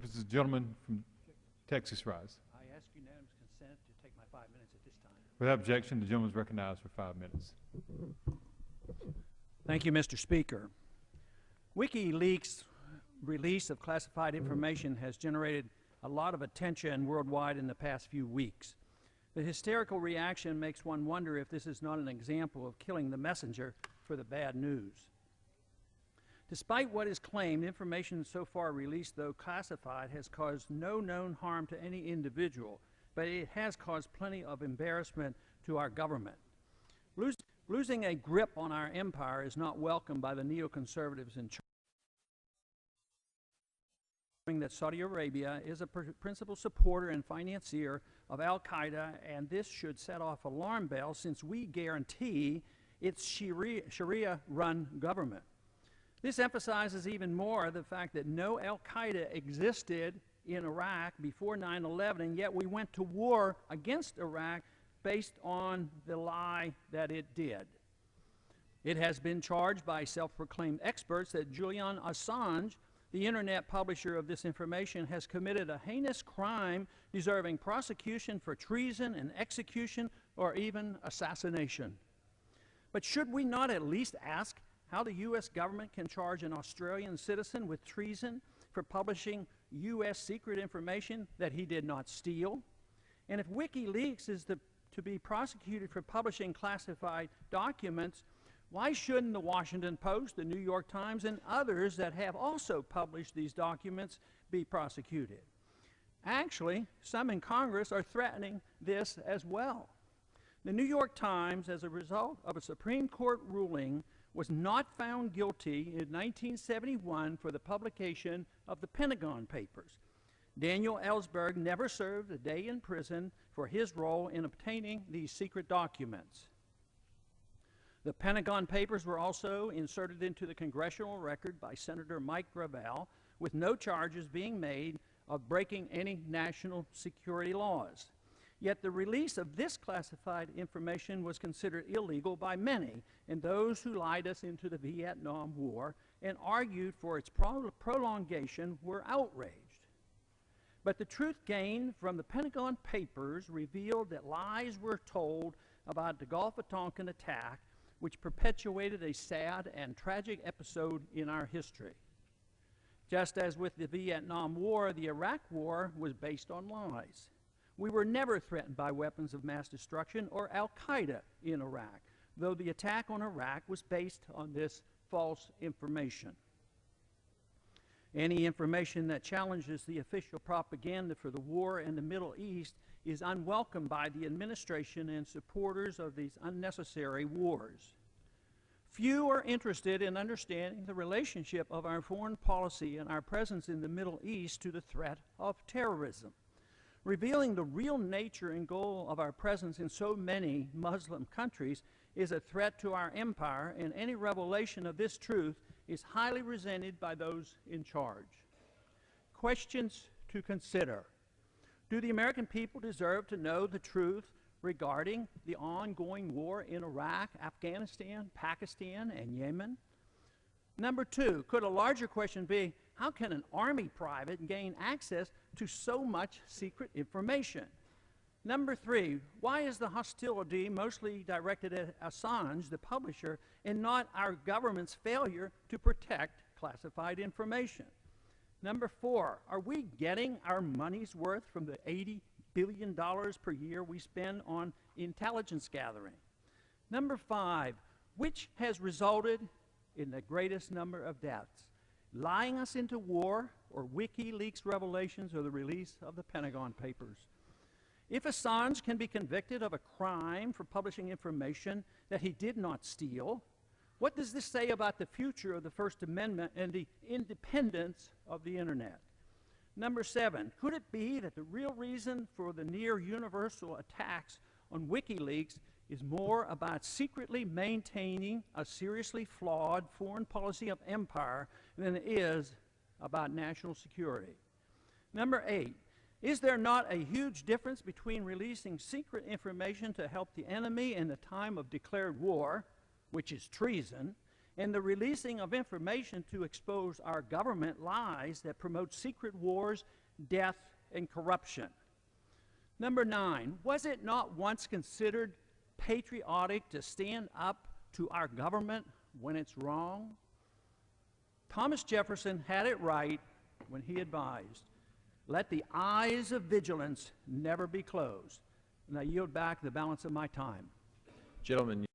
This is the gentleman from Texas rise. I ask unanimous consent to take my 5 minutes at this time. Without objection, the gentleman is recognized for 5 minutes. Thank you, Mr. Speaker. WikiLeaks' release of classified information has generated a lot of attention worldwide in the past few weeks. The hysterical reaction makes one wonder if this is not an example of killing the messenger for the bad news. Despite what is claimed, information so far released, though classified, has caused no known harm to any individual, but it has caused plenty of embarrassment to our government. Losing a grip on our empire is not welcomed by the neoconservatives in charge. That Saudi Arabia is a principal supporter and financier of Al-Qaeda, and this should set off alarm bells since we guarantee its Sharia-run government. This emphasizes even more the fact that no Al-Qaeda existed in Iraq before 9/11, and yet we went to war against Iraq based on the lie that it did. It has been charged by self-proclaimed experts that Julian Assange, the internet publisher of this information, has committed a heinous crime deserving prosecution for treason and execution or even assassination. But should we not at least ask how the U.S. government can charge an Australian citizen with treason for publishing U.S. secret information that he did not steal? And if WikiLeaks is to be prosecuted for publishing classified documents, why shouldn't the Washington Post, the New York Times, and others that have also published these documents be prosecuted? Actually, some in Congress are threatening this as well. The New York Times, as a result of a Supreme Court ruling, was not found guilty in 1971 for the publication of the Pentagon Papers. Daniel Ellsberg never served a day in prison for his role in obtaining these secret documents. The Pentagon Papers were also inserted into the congressional record by Senator Mike Gravel, with no charges being made of breaking any national security laws. Yet the release of this classified information was considered illegal by many, and those who lied us into the Vietnam War and argued for its prolongation were outraged. But the truth gained from the Pentagon Papers revealed that lies were told about the Gulf of Tonkin attack, which perpetuated a sad and tragic episode in our history. Just as with the Vietnam War, the Iraq War was based on lies. We were never threatened by weapons of mass destruction or Al-Qaeda in Iraq, though the attack on Iraq was based on this false information. Any information that challenges the official propaganda for the war in the Middle East is unwelcome by the administration and supporters of these unnecessary wars. Few are interested in understanding the relationship of our foreign policy and our presence in the Middle East to the threat of terrorism. Revealing the real nature and goal of our presence in so many Muslim countries is a threat to our empire, and any revelation of this truth is highly resented by those in charge. Questions to consider. Do the American people deserve to know the truth regarding the ongoing war in Iraq, Afghanistan, Pakistan, and Yemen? Number two, could a larger question be, how can an Army private gain access to so much secret information? Number three, why is the hostility mostly directed at Assange, the publisher, and not our government's failure to protect classified information? Number four, are we getting our money's worth from the $80 billion per year we spend on intelligence gathering? Number five, which has resulted in the greatest number of deaths? Lying us into war, or WikiLeaks revelations, or the release of the Pentagon Papers? If Assange can be convicted of a crime for publishing information that he did not steal, what does this say about the future of the First Amendment and the independence of the Internet? Number seven, could it be that the real reason for the near universal attacks on WikiLeaks is more about secretly maintaining a seriously flawed foreign policy of empire than it is about national security? Number eight, is there not a huge difference between releasing secret information to help the enemy in the time of declared war, which is treason, and the releasing of information to expose our government lies that promote secret wars, death, and corruption. Number 9, was it not once considered patriotic to stand up to our government when it's wrong? Thomas Jefferson had it right when he advised, "Let the eyes of vigilance never be closed." And I yield back the balance of my time. Gentlemen,